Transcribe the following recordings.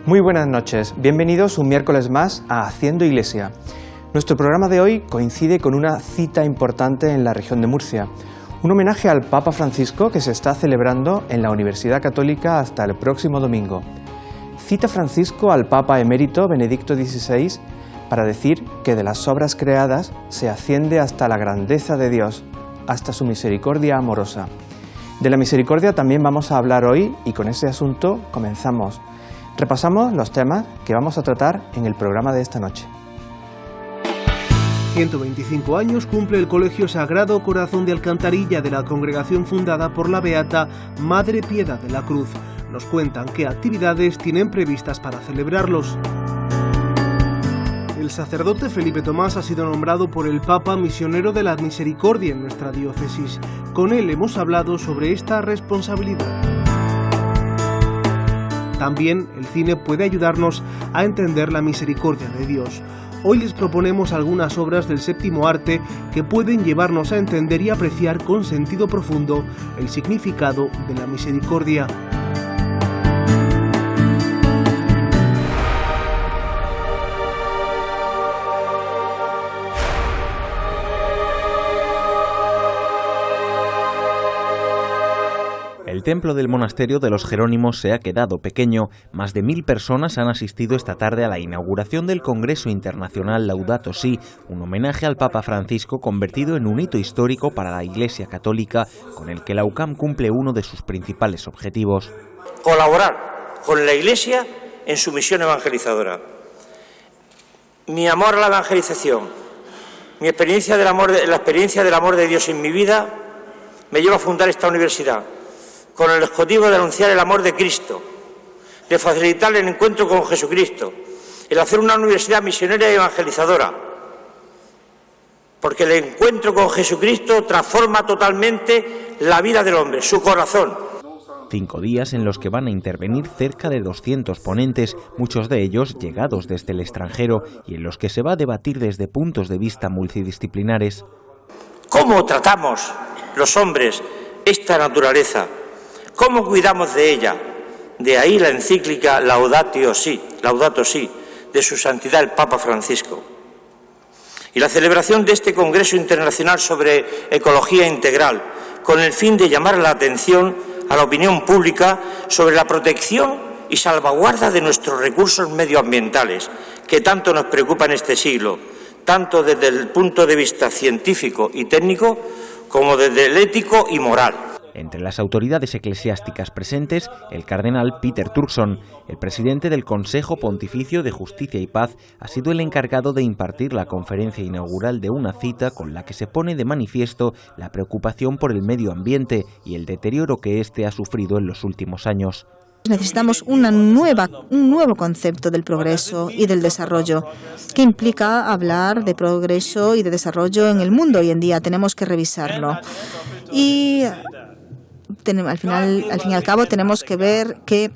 Muy buenas noches, bienvenidos un miércoles más a Haciendo Iglesia. Nuestro programa de hoy coincide con una cita importante en la región de Murcia, un homenaje al Papa Francisco que se está celebrando en la Universidad Católica hasta el próximo domingo. Cita Francisco al Papa emérito Benedicto XVI para decir que de las obras creadas se asciende hasta la grandeza de Dios, hasta su misericordia amorosa. De la misericordia también vamos a hablar hoy y con ese asunto comenzamos. Repasamos los temas que vamos a tratar en el programa de esta noche. 125 años cumple el Colegio Sagrado Corazón de Alcantarilla de la congregación fundada por la beata Madre Piedad de la Cruz. Nos cuentan qué actividades tienen previstas para celebrarlos. El sacerdote Felipe Tomás ha sido nombrado por el Papa misionero de la misericordia en nuestra diócesis. Con él hemos hablado sobre esta responsabilidad. También el cine puede ayudarnos a entender la misericordia de Dios. Hoy les proponemos algunas obras del séptimo arte que pueden llevarnos a entender y apreciar con sentido profundo el significado de la misericordia. El templo del monasterio de los Jerónimos se ha quedado pequeño. Más de 1000 personas han asistido esta tarde a la inauguración del Congreso Internacional Laudato Si, un homenaje al Papa Francisco convertido en un hito histórico para la Iglesia Católica, con el que la UCAM cumple uno de sus principales objetivos. Colaborar con la Iglesia en su misión evangelizadora. Mi amor a la evangelización, la experiencia del amor de Dios en mi vida me lleva a fundar esta universidad, con el objetivo de anunciar el amor de Cristo, de facilitar el encuentro con Jesucristo, el hacer una universidad misionera y evangelizadora, porque el encuentro con Jesucristo transforma totalmente la vida del hombre, su corazón. 5 días en los que van a intervenir cerca de 200 ponentes, muchos de ellos llegados desde el extranjero, y en los que se va a debatir desde puntos de vista multidisciplinares. ¿Cómo tratamos los hombres esta naturaleza? ¿Cómo cuidamos de ella? De ahí la encíclica Laudato Si, de su santidad el Papa Francisco. Y la celebración de este Congreso Internacional sobre Ecología Integral, con el fin de llamar la atención a la opinión pública sobre la protección y salvaguarda de nuestros recursos medioambientales, que tanto nos preocupa en este siglo, tanto desde el punto de vista científico y técnico, como desde el ético y moral. Entre las autoridades eclesiásticas presentes, el cardenal Peter Turkson, el presidente del Consejo Pontificio de Justicia y Paz, ha sido el encargado de impartir la conferencia inaugural de una cita con la que se pone de manifiesto la preocupación por el medio ambiente y el deterioro que éste ha sufrido en los últimos años. Necesitamos un nuevo concepto del progreso y del desarrollo, que implica hablar de progreso y de desarrollo en el mundo hoy en día. Tenemos que revisarlo. Y al fin y al cabo tenemos que ver que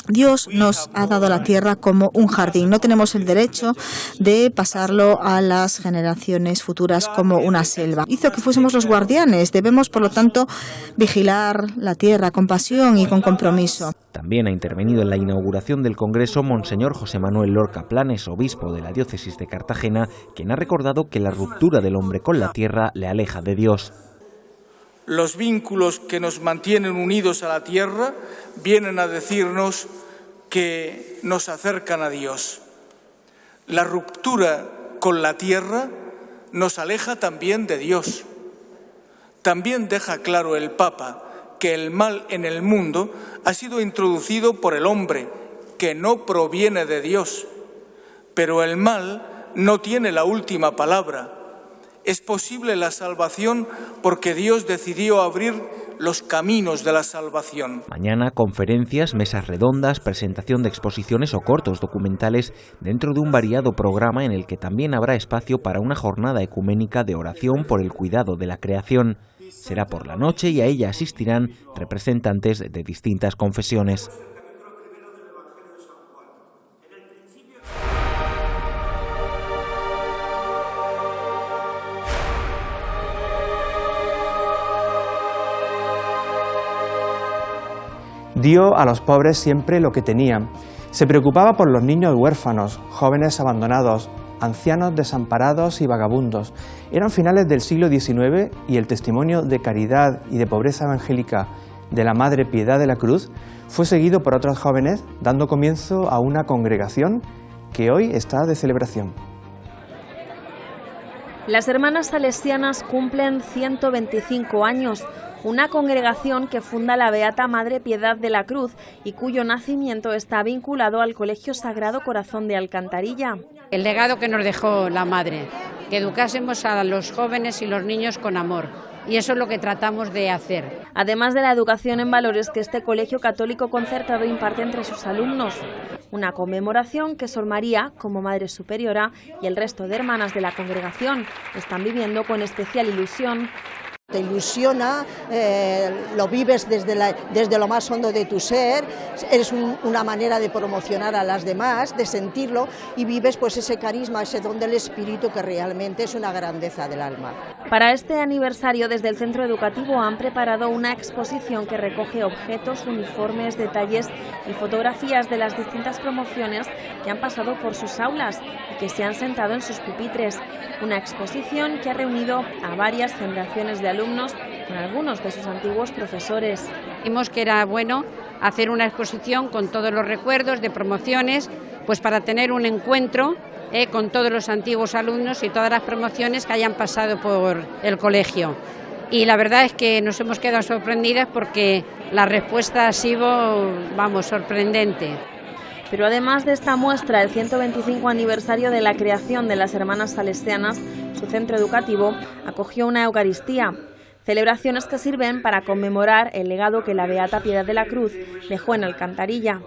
Dios nos ha dado la tierra como un jardín. No tenemos el derecho de pasarlo a las generaciones futuras como una selva. Hizo que fuésemos los guardianes. Debemos, por lo tanto, vigilar la tierra con pasión y con compromiso. También ha intervenido en la inauguración del Congreso Monseñor José Manuel Lorca Planes, obispo de la diócesis de Cartagena, quien ha recordado que la ruptura del hombre con la tierra le aleja de Dios. Los vínculos que nos mantienen unidos a la tierra vienen a decirnos que nos acercan a Dios. La ruptura con la tierra nos aleja también de Dios. También deja claro el Papa que el mal en el mundo ha sido introducido por el hombre, que no proviene de Dios. Pero el mal no tiene la última palabra. Es posible la salvación porque Dios decidió abrir los caminos de la salvación. Mañana, conferencias, mesas redondas, presentación de exposiciones o cortos documentales dentro de un variado programa en el que también habrá espacio para una jornada ecuménica de oración por el cuidado de la creación. Será por la noche y a ella asistirán representantes de distintas confesiones. Dio a los pobres siempre lo que tenían. Se preocupaba por los niños huérfanos, jóvenes abandonados, ancianos desamparados y vagabundos. Eran finales del siglo XIX y el testimonio de caridad y de pobreza evangélica de la Madre Piedad de la Cruz fue seguido por otros jóvenes, dando comienzo a una congregación que hoy está de celebración. Las Hermanas Salesianas cumplen 125 años, una congregación que funda la Beata Madre Piedad de la Cruz y cuyo nacimiento está vinculado al Colegio Sagrado Corazón de Alcantarilla. El legado que nos dejó la Madre, que educásemos a los jóvenes y los niños con amor. Y eso es lo que tratamos de hacer. Además de la educación en valores que este colegio católico concertado imparte entre sus alumnos. Una conmemoración que Sor María, como Madre Superiora, y el resto de hermanas de la congregación están viviendo con especial ilusión. Te ilusiona, lo vives desde lo más hondo de tu ser, es una manera de promocionar a las demás, de sentirlo y vives pues ese carisma, ese don del espíritu que realmente es una grandeza del alma. Para este aniversario desde el centro educativo han preparado una exposición que recoge objetos, uniformes, detalles y fotografías de las distintas promociones que han pasado por sus aulas y que se han sentado en sus pupitres. Una exposición que ha reunido a varias generaciones de alumnos con algunos de sus antiguos profesores. Vimos que era bueno hacer una exposición con todos los recuerdos de promociones, pues para tener un encuentro con todos los antiguos alumnos y todas las promociones que hayan pasado por el colegio. Y la verdad es que nos hemos quedado sorprendidas porque la respuesta ha sido, sorprendente. Pero además de esta muestra, el 125 aniversario de la creación de las Hermanas Salesianas, su centro educativo acogió una Eucaristía. Celebraciones que sirven para conmemorar el legado que la Beata Piedad de la Cruz dejó en Alcantarilla.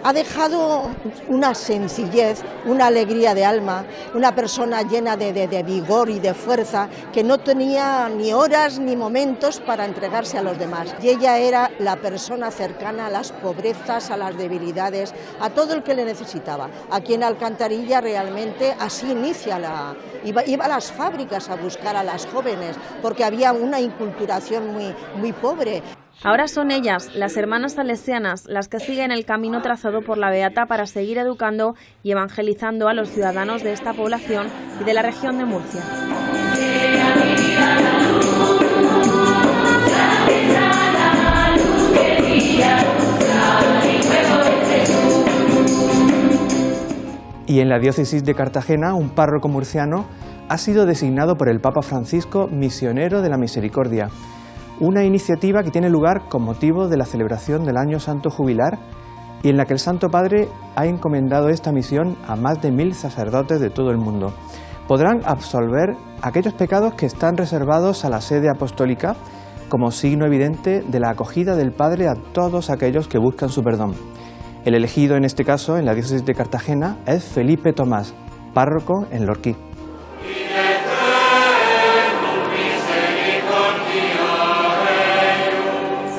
Ha dejado una sencillez, una alegría de alma, una persona llena de vigor y de fuerza que no tenía ni horas ni momentos para entregarse a los demás. Y ella era la persona cercana a las pobrezas, a las debilidades, a todo el que le necesitaba. Aquí en Alcantarilla realmente así inicia iba a las fábricas a buscar a las jóvenes porque había una inculturación muy pobre. Ahora son ellas, las Hermanas Salesianas, las que siguen el camino trazado por la Beata para seguir educando y evangelizando a los ciudadanos de esta población y de la región de Murcia. Y en la diócesis de Cartagena, un párroco murciano ha sido designado por el Papa Francisco misionero de la misericordia. Una iniciativa que tiene lugar con motivo de la celebración del Año Santo Jubilar y en la que el Santo Padre ha encomendado esta misión a más de 1000 sacerdotes de todo el mundo. Podrán absolver aquellos pecados que están reservados a la sede apostólica como signo evidente de la acogida del Padre a todos aquellos que buscan su perdón. El elegido en este caso, en la diócesis de Cartagena, es Felipe Tomás, párroco en Lorquí.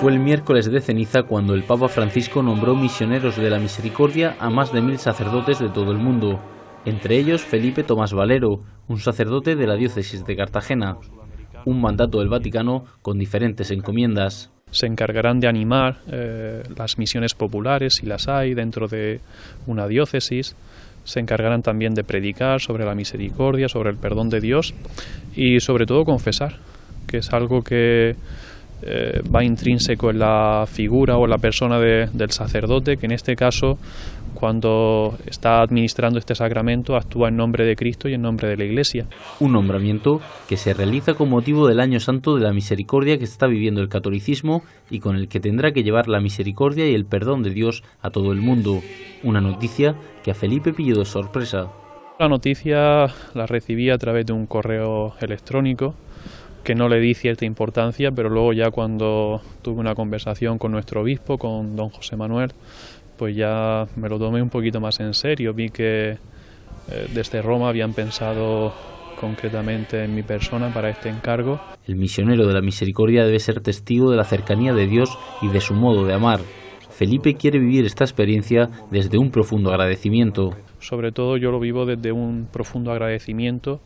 Fue el miércoles de ceniza cuando el Papa Francisco nombró misioneros de la misericordia a más de 1000 sacerdotes de todo el mundo, entre ellos Felipe Tomás Valero, un sacerdote de la diócesis de Cartagena, un mandato del Vaticano con diferentes encomiendas. Se encargarán de animar las misiones populares, si las hay, dentro de una diócesis. Se encargarán también de predicar sobre la misericordia, sobre el perdón de Dios y sobre todo confesar, que es algo que va intrínseco en la figura o la persona del sacerdote, que en este caso, cuando está administrando este sacramento, actúa en nombre de Cristo y en nombre de la Iglesia. Un nombramiento que se realiza con motivo del Año Santo de la Misericordia que está viviendo el catolicismo y con el que tendrá que llevar la misericordia y el perdón de Dios a todo el mundo. Una noticia que a Felipe pilló de sorpresa. La noticia la recibí a través de un correo electrónico que no le di cierta importancia, pero luego ya cuando tuve una conversación con nuestro obispo, con don José Manuel, pues ya me lo tomé un poquito más en serio. Vi que desde Roma habían pensado concretamente en mi persona para este encargo. El misionero de la misericordia debe ser testigo de la cercanía de Dios y de su modo de amar. Felipe quiere vivir esta experiencia desde un profundo agradecimiento. Sobre todo yo lo vivo desde un profundo agradecimiento,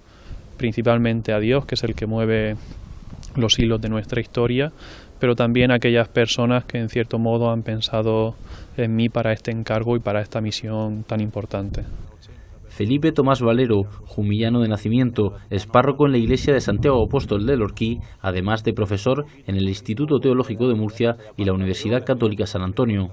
principalmente a Dios, que es el que mueve los hilos de nuestra historia, pero también a aquellas personas que en cierto modo han pensado en mí para este encargo y para esta misión tan importante. Felipe Tomás Valero, jumillano de nacimiento, es párroco en la iglesia de Santiago Apóstol de Lorquí, además de profesor en el Instituto Teológico de Murcia y la Universidad Católica San Antonio.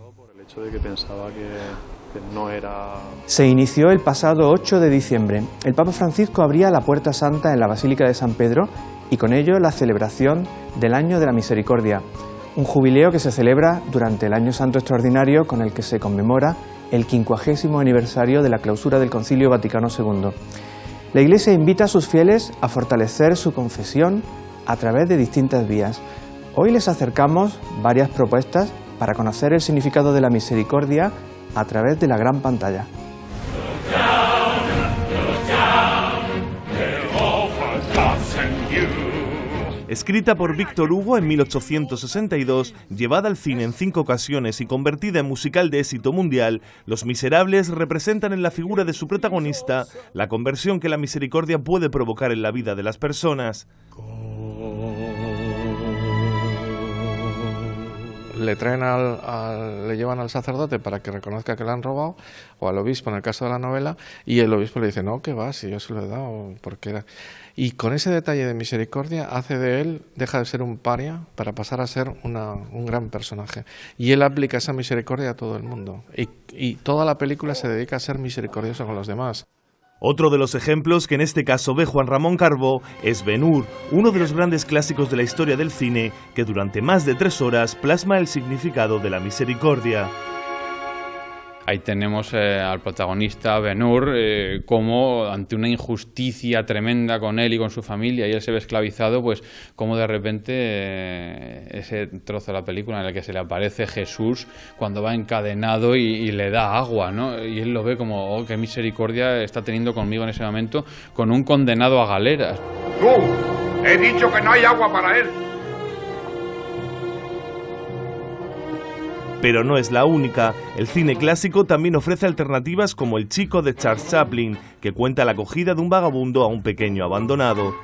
Se inició el pasado 8 de diciembre. El Papa Francisco abría la Puerta Santa en la Basílica de San Pedro y con ello la celebración del Año de la Misericordia, un jubileo que se celebra durante el Año Santo Extraordinario con el que se conmemora el 50º aniversario de la clausura del Concilio Vaticano II. La Iglesia invita a sus fieles a fortalecer su confesión a través de distintas vías. Hoy les acercamos varias propuestas para conocer el significado de la misericordia a través de la gran pantalla. Escrita por Víctor Hugo en 1862, llevada al cine en 5 ocasiones y convertida en musical de éxito mundial, Los Miserables representan en la figura de su protagonista la conversión que la misericordia puede provocar en la vida de las personas. Le traen le llevan al sacerdote para que reconozca que le han robado, o al obispo en el caso de la novela, y el obispo le dice, no, que va, si yo se lo he dado, porque era... Y con ese detalle de misericordia hace de él, deja de ser un paria para pasar a ser un gran personaje. Y él aplica esa misericordia a todo el mundo. Y toda la película se dedica a ser misericordioso con los demás. Otro de los ejemplos que en este caso ve Juan Ramón Carbó es Ben-Hur, uno de los grandes clásicos de la historia del cine, que durante más de 3 horas plasma el significado de la misericordia. Ahí tenemos al protagonista Ben-Hur como ante una injusticia tremenda con él y con su familia y él se ve esclavizado, pues como de repente ese trozo de la película en el que se le aparece Jesús cuando va encadenado y le da agua, ¿no? Y él lo ve como, oh, qué misericordia está teniendo conmigo en ese momento, con un condenado a galeras. ¡Tú! He dicho que no hay agua para él. Pero no es la única. El cine clásico también ofrece alternativas como El Chico de Charles Chaplin, que cuenta la acogida de un vagabundo a un pequeño abandonado.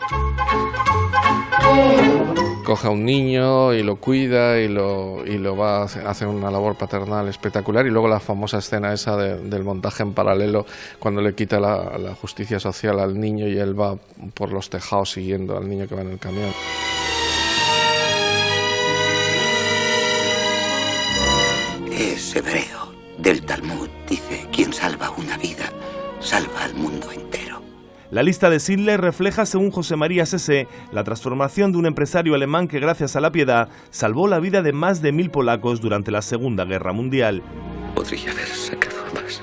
Coge a un niño y lo cuida y lo va a hacer una labor paternal espectacular, y luego la famosa escena esa del montaje en paralelo cuando le quita la justicia social al niño y él va por los tejados siguiendo al niño que va en el camión. Es hebreo. Del Talmud dice, quien salva una vida, salva al mundo entero. La lista de Schindler refleja, según José María Sese, la transformación de un empresario alemán que, gracias a la piedad, salvó la vida de más de 1000 polacos durante la Segunda Guerra Mundial. Podría haber sacado más.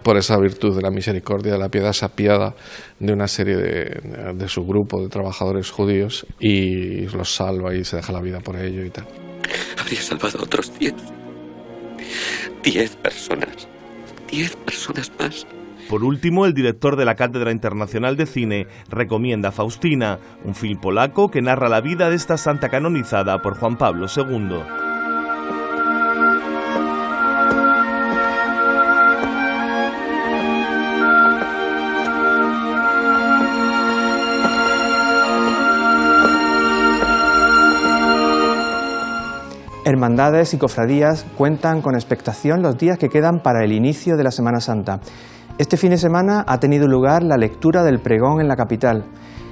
Por esa virtud de la misericordia, de la piedad, se apiada de una serie de su grupo de trabajadores judíos y los salva y se deja la vida por ello y tal. Habría salvado a otros 10 personas. 10 personas más. Por último, el director de la Cátedra Internacional de Cine recomienda Faustina, un film polaco que narra la vida de esta santa canonizada por Juan Pablo II. Hermandades y cofradías cuentan con expectación los días que quedan para el inicio de la Semana Santa. Este fin de semana ha tenido lugar la lectura del pregón en la capital.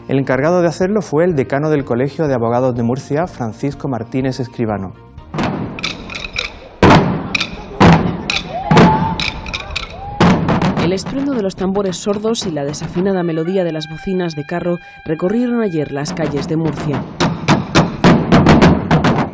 El encargado de hacerlo fue el decano del Colegio de Abogados de Murcia, Francisco Martínez Escribano. El estruendo de los tambores sordos y la desafinada melodía de las bocinas de carro recorrieron ayer las calles de Murcia.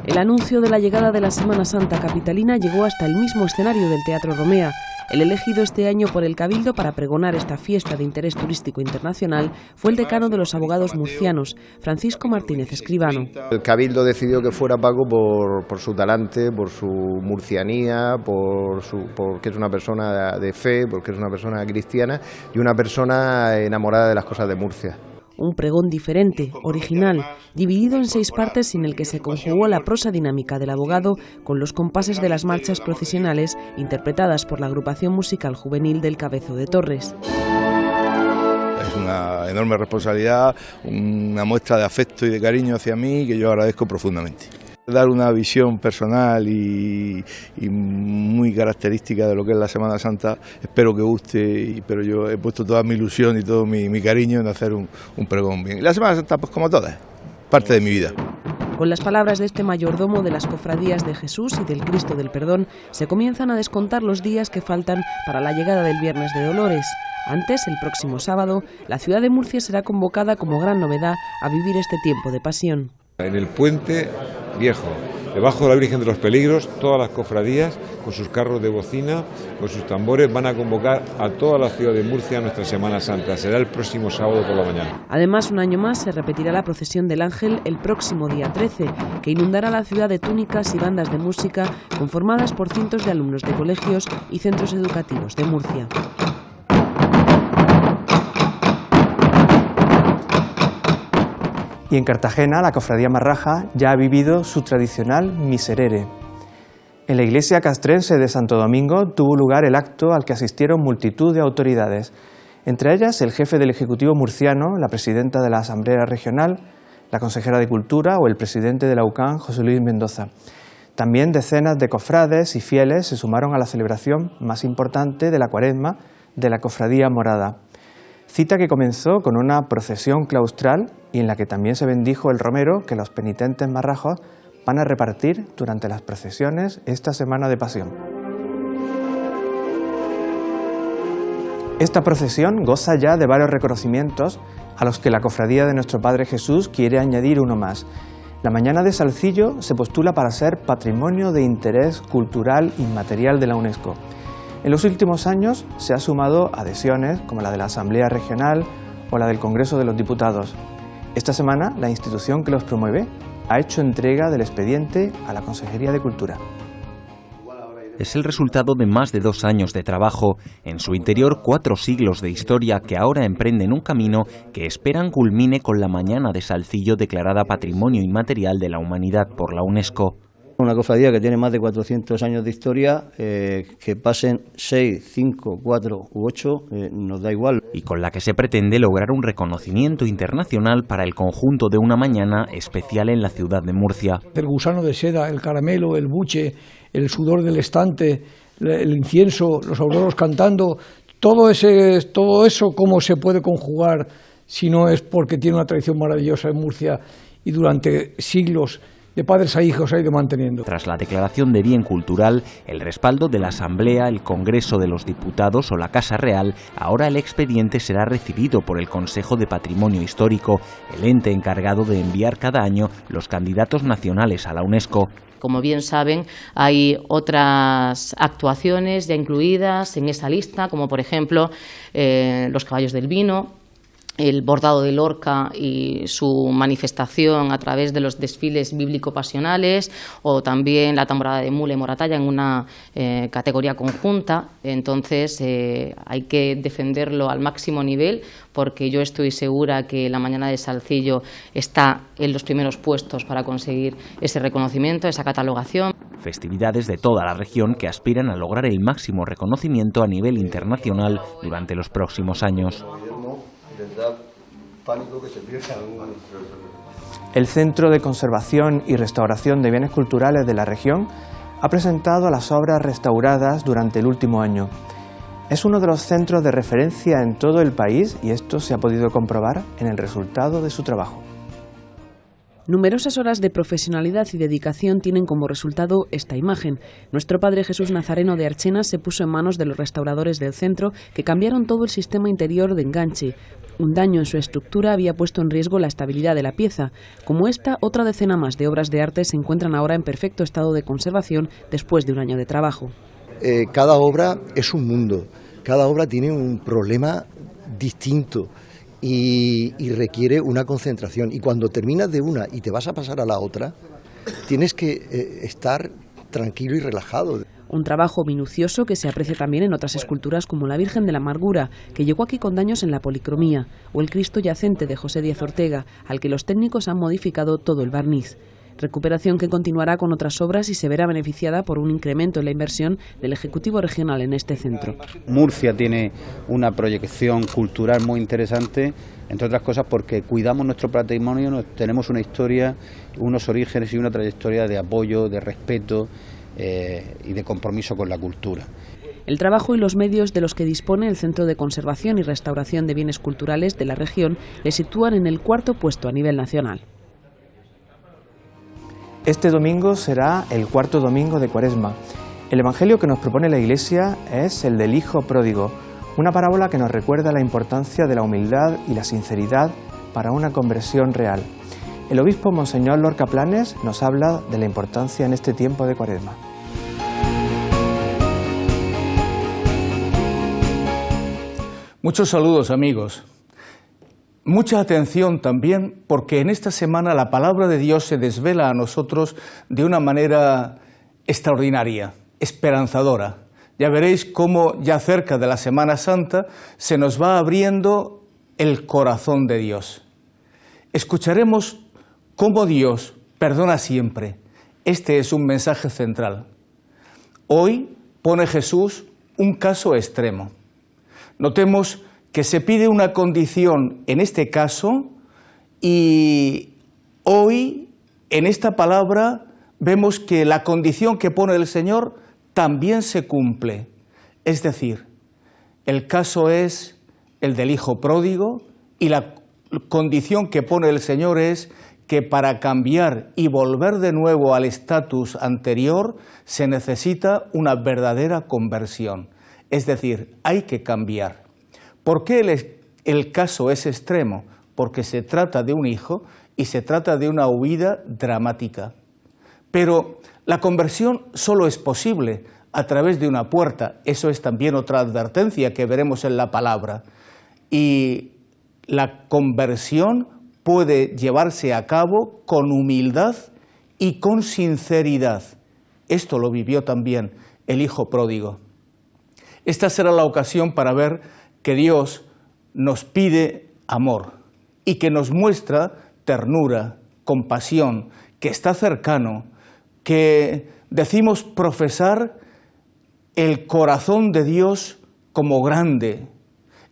El anuncio de la llegada de la Semana Santa capitalina llegó hasta el mismo escenario del Teatro Romea. El elegido este año por el Cabildo para pregonar esta fiesta de interés turístico internacional fue el decano de los abogados murcianos, Francisco Martínez Escribano. El Cabildo decidió que fuera Paco por su talante, por su murcianía, porque es una persona de fe, porque es una persona cristiana y una persona enamorada de las cosas de Murcia. Un pregón diferente, original, dividido en 6 partes en el que se conjugó la prosa dinámica del abogado con los compases de las marchas procesionales interpretadas por la agrupación musical juvenil del Cabezo de Torres. Es una enorme responsabilidad, una muestra de afecto y de cariño hacia mí que yo agradezco profundamente. Dar una visión personal y muy característica de lo que es la Semana Santa, espero que guste, pero yo he puesto toda mi ilusión y todo mi cariño en hacer un pregón bien. Y la Semana Santa, pues como todas, parte de mi vida. Con las palabras de este mayordomo de las cofradías de Jesús y del Cristo del Perdón, se comienzan a descontar los días que faltan para la llegada del Viernes de Dolores. Antes, el próximo sábado, la ciudad de Murcia será convocada como gran novedad a vivir este tiempo de pasión. En el puente viejo, debajo de la Virgen de los Peligros, todas las cofradías, con sus carros de bocina, con sus tambores, van a convocar a toda la ciudad de Murcia a nuestra Semana Santa. Será el próximo sábado por la mañana. Además, un año más se repetirá la procesión del Ángel el próximo día 13, que inundará la ciudad de túnicas y bandas de música conformadas por cientos de alumnos de colegios y centros educativos de Murcia. Y en Cartagena, la cofradía Marraja ya ha vivido su tradicional Miserere. En la iglesia castrense de Santo Domingo tuvo lugar el acto al que asistieron multitud de autoridades, entre ellas el jefe del Ejecutivo murciano, la presidenta de la Asamblea Regional, la consejera de Cultura o el presidente de la UCAN, José Luis Mendoza. También decenas de cofrades y fieles se sumaron a la celebración más importante de la Cuaresma de la Cofradía Morada. Cita que comenzó con una procesión claustral y en la que también se bendijo el romero que los penitentes marrajos van a repartir durante las procesiones esta Semana de Pasión. Esta procesión goza ya de varios reconocimientos a los que la Cofradía de Nuestro Padre Jesús quiere añadir uno más. La Mañana de Salcillo se postula para ser Patrimonio de Interés Cultural Inmaterial de la UNESCO. En los últimos años se ha sumado adhesiones como la de la Asamblea Regional o la del Congreso de los Diputados. Esta semana, la institución que los promueve ha hecho entrega del expediente a la Consejería de Cultura. Es el resultado de más de 2 años de trabajo, en su interior 4 siglos de historia que ahora emprenden un camino que esperan culmine con la Mañana de Salcillo declarada Patrimonio Inmaterial de la Humanidad por la UNESCO. Una cofradía que tiene más de 400 años de historia, que pasen 6, 5, 4 u 8, nos da igual. Y con la que se pretende lograr un reconocimiento internacional para el conjunto de una mañana especial en la ciudad de Murcia. El gusano de seda, el caramelo, el buche, el sudor del estante, el incienso, los auroros cantando, todo eso cómo se puede conjugar si no es porque tiene una tradición maravillosa en Murcia y durante siglos de padres a hijos ha ido manteniendo. Tras la declaración de bien cultural, el respaldo de la Asamblea, el Congreso de los Diputados o la Casa Real, ahora el expediente será recibido por el Consejo de Patrimonio Histórico, el ente encargado de enviar cada año los candidatos nacionales a la UNESCO. Como bien saben, hay otras actuaciones ya incluidas en esa lista, como por ejemplo los caballos del vino, el bordado de Lorca y su manifestación a través de los desfiles bíblico-pasionales, o también la tamborada de Mula y Moratalla en una categoría conjunta. Entonces hay que defenderlo al máximo nivel, porque yo estoy segura que la Mañana de Salcillo está en los primeros puestos para conseguir ese reconocimiento, esa catalogación. Festividades de toda la región que aspiran a lograr el máximo reconocimiento a nivel internacional durante los próximos años. El Centro de Conservación y Restauración de Bienes Culturales de la región ha presentado las obras restauradas durante el último año. Es uno de los centros de referencia en todo el país y esto se ha podido comprobar en el resultado de su trabajo. Numerosas horas de profesionalidad y dedicación tienen como resultado esta imagen. Nuestro Padre Jesús Nazareno de Archena se puso en manos de los restauradores del centro, que cambiaron todo el sistema interior de enganche. Un daño en su estructura había puesto en riesgo la estabilidad de la pieza. Como esta, otra decena más de obras de arte se encuentran ahora en perfecto estado de conservación después de un año de trabajo. Cada obra es un mundo, cada obra tiene un problema distinto. Y requiere una concentración. Y cuando terminas de una y te vas a pasar a la otra, tienes que estar tranquilo y relajado. Un trabajo minucioso que se aprecia también en otras esculturas como la Virgen de la Amargura, que llegó aquí con daños en la policromía, o el Cristo Yacente de José Díaz Ortega, al que los técnicos han modificado todo el barniz. Recuperación que continuará con otras obras y se verá beneficiada por un incremento en la inversión del Ejecutivo Regional en este centro. Murcia tiene una proyección cultural muy interesante, entre otras cosas porque cuidamos nuestro patrimonio, tenemos una historia, unos orígenes y una trayectoria de apoyo, de respeto y de compromiso con la cultura. El trabajo y los medios de los que dispone el Centro de Conservación y Restauración de Bienes Culturales de la región le sitúan en el 4º puesto a nivel nacional. Este domingo será el 4º domingo de Cuaresma. El Evangelio que nos propone la Iglesia es el del Hijo Pródigo, una parábola que nos recuerda la importancia de la humildad y la sinceridad para una conversión real. El obispo Monseñor Lorca Planes nos habla de la importancia en este tiempo de Cuaresma. Muchos saludos, amigos. Mucha atención también, porque en esta semana la palabra de Dios se desvela a nosotros de una manera extraordinaria, esperanzadora. Ya veréis cómo ya cerca de la Semana Santa se nos va abriendo el corazón de Dios. Escucharemos cómo Dios perdona siempre. Este es un mensaje central. Hoy pone Jesús un caso extremo. Notemos que se pide una condición en este caso y hoy en esta palabra vemos que la condición que pone el Señor también se cumple. Es decir, el caso es el del hijo pródigo y la condición que pone el Señor es que para cambiar y volver de nuevo al estatus anterior se necesita una verdadera conversión. Es decir, hay que cambiar. ¿Por qué el caso es extremo? Porque se trata de un hijo y se trata de una huida dramática. Pero la conversión solo es posible a través de una puerta. Eso es también otra advertencia que veremos en la palabra. Y la conversión puede llevarse a cabo con humildad y con sinceridad. Esto lo vivió también el hijo pródigo. Esta será la ocasión para ver que Dios nos pide amor y que nos muestra ternura, compasión, que está cercano, que decimos profesar el corazón de Dios como grande.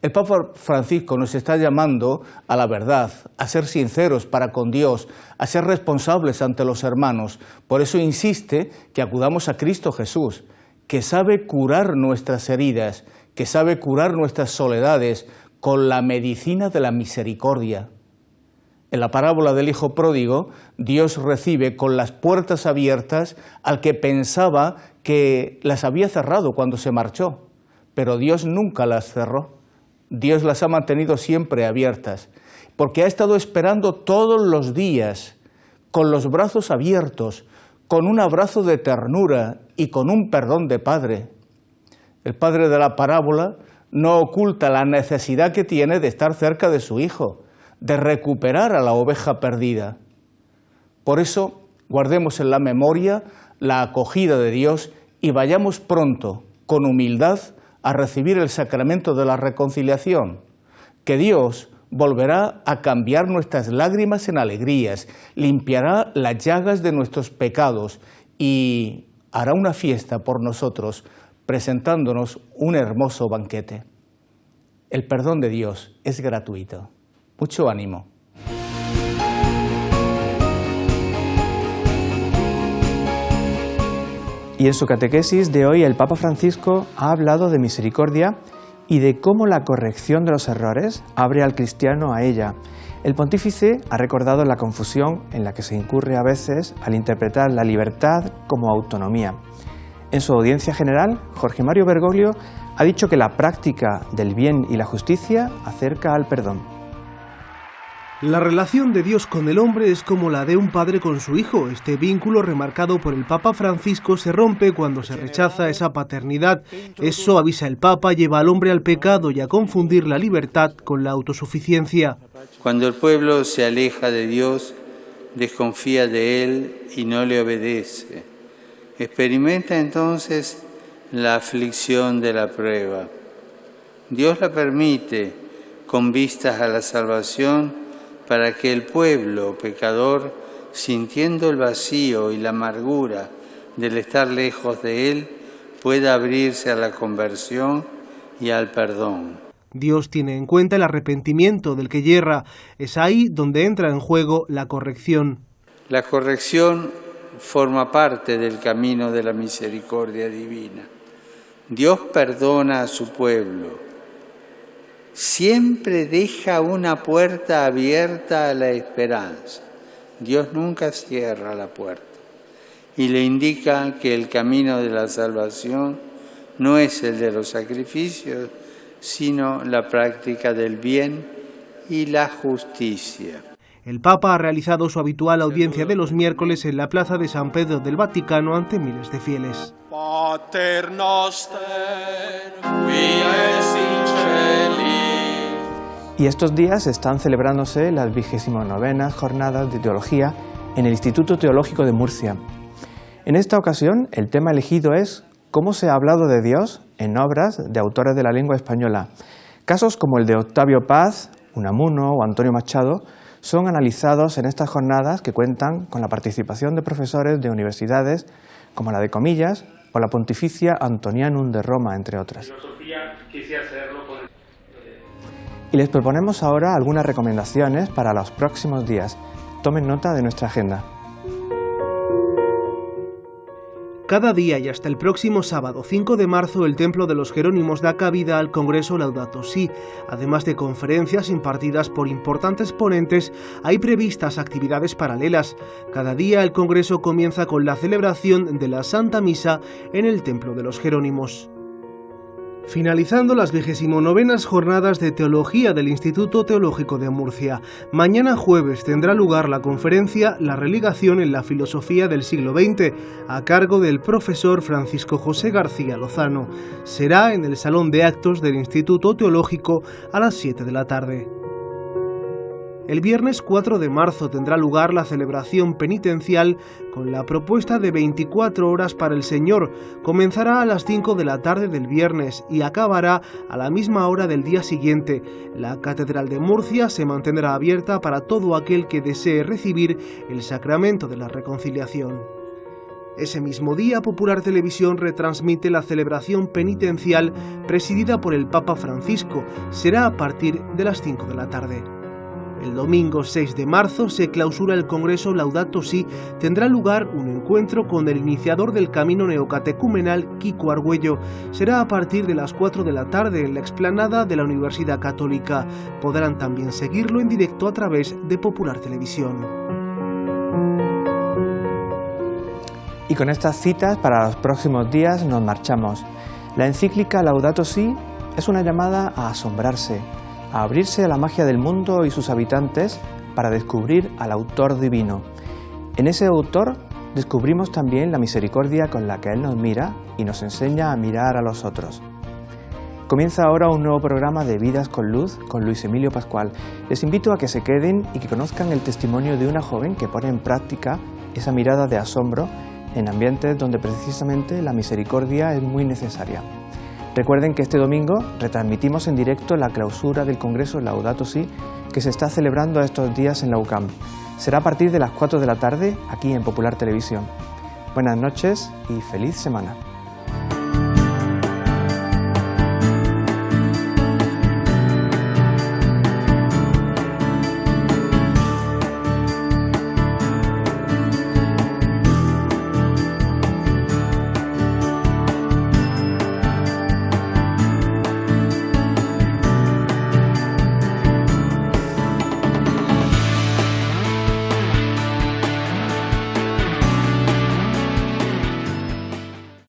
El Papa Francisco nos está llamando a la verdad, a ser sinceros para con Dios, a ser responsables ante los hermanos. Por eso insiste que acudamos a Cristo Jesús, que sabe curar nuestras heridas, que sabe curar nuestras soledades con la medicina de la misericordia. En la parábola del hijo pródigo, Dios recibe con las puertas abiertas al que pensaba que las había cerrado cuando se marchó, pero Dios nunca las cerró. Dios las ha mantenido siempre abiertas, porque ha estado esperando todos los días, con los brazos abiertos, con un abrazo de ternura y con un perdón de padre. El padre de la parábola no oculta la necesidad que tiene de estar cerca de su hijo, de recuperar a la oveja perdida. Por eso, guardemos en la memoria la acogida de Dios y vayamos pronto, con humildad, a recibir el sacramento de la reconciliación, que Dios volverá a cambiar nuestras lágrimas en alegrías, limpiará las llagas de nuestros pecados y hará una fiesta por nosotros, presentándonos un hermoso banquete. El perdón de Dios es gratuito. Mucho ánimo. Y en su catequesis de hoy el Papa Francisco ha hablado de misericordia y de cómo la corrección de los errores abre al cristiano a ella. El pontífice ha recordado la confusión en la que se incurre a veces al interpretar la libertad como autonomía. En su audiencia general, Jorge Mario Bergoglio ha dicho que la práctica del bien y la justicia acerca al perdón. La relación de Dios con el hombre es como la de un padre con su hijo. Este vínculo, remarcado por el Papa Francisco, se rompe cuando se rechaza esa paternidad. Eso, avisa el Papa, lleva al hombre al pecado y a confundir la libertad con la autosuficiencia. Cuando el pueblo se aleja de Dios, desconfía de Él y no le obedece. Experimenta entonces la aflicción de la prueba. Dios la permite con vistas a la salvación, para que el pueblo pecador, sintiendo el vacío y la amargura del estar lejos de Él, pueda abrirse a la conversión y al perdón. Dios tiene en cuenta el arrepentimiento del que yerra. Es ahí donde entra en juego la corrección. La corrección forma parte del camino de la misericordia divina. Dios perdona a su pueblo. Siempre deja una puerta abierta a la esperanza. Dios nunca cierra la puerta y le indica que el camino de la salvación no es el de los sacrificios, sino la práctica del bien y la justicia. El Papa ha realizado su habitual audiencia de los miércoles en la plaza de San Pedro del Vaticano ante miles de fieles. Pater noster, qui es in celi. Y estos días están celebrándose las 29ª jornadas de teología en el Instituto Teológico de Murcia. En esta ocasión, el tema elegido es cómo se ha hablado de Dios en obras de autores de la lengua española. Casos como el de Octavio Paz, Unamuno o Antonio Machado son analizados en estas jornadas que cuentan con la participación de profesores de universidades como la de Comillas o la Pontificia Antonianum de Roma, entre otras. Y les proponemos ahora algunas recomendaciones para los próximos días. Tomen nota de nuestra agenda. Cada día y hasta el próximo sábado 5 de marzo el Templo de los Jerónimos da cabida al Congreso Laudato Si. Además de conferencias impartidas por importantes ponentes, hay previstas actividades paralelas. Cada día el Congreso comienza con la celebración de la Santa Misa en el Templo de los Jerónimos. Finalizando las 29ª jornadas de teología del Instituto Teológico de Murcia, mañana jueves tendrá lugar la conferencia La relegación en la filosofía del siglo XX, a cargo del profesor Francisco José García Lozano. Será en el Salón de Actos del Instituto Teológico a las 7 de la tarde. El viernes 4 de marzo tendrá lugar la celebración penitencial con la propuesta de 24 horas para el Señor. Comenzará a las 5 de la tarde del viernes y acabará a la misma hora del día siguiente. La Catedral de Murcia se mantendrá abierta para todo aquel que desee recibir el sacramento de la reconciliación. Ese mismo día, Popular Televisión retransmite la celebración penitencial presidida por el Papa Francisco. Será a partir de las 5 de la tarde. El domingo 6 de marzo se clausura el Congreso Laudato Si. Tendrá lugar un encuentro con el iniciador del camino neocatecumenal, Kiko Argüello. Será a partir de las 4 de la tarde en la explanada de la Universidad Católica. Podrán también seguirlo en directo a través de Popular Televisión. Y con estas citas para los próximos días nos marchamos. La encíclica Laudato Si es una llamada a asombrarse, a abrirse a la magia del mundo y sus habitantes para descubrir al autor divino. En ese autor descubrimos también la misericordia con la que Él nos mira y nos enseña a mirar a los otros. Comienza ahora un nuevo programa de Vidas con Luz con Luis Emilio Pascual. Les invito a que se queden y que conozcan el testimonio de una joven que pone en práctica esa mirada de asombro en ambientes donde precisamente la misericordia es muy necesaria. Recuerden que este domingo retransmitimos en directo la clausura del Congreso Laudato Si que se está celebrando estos días en la UCAM. Será a partir de las 4 de la tarde aquí en Popular Televisión. Buenas noches y feliz semana.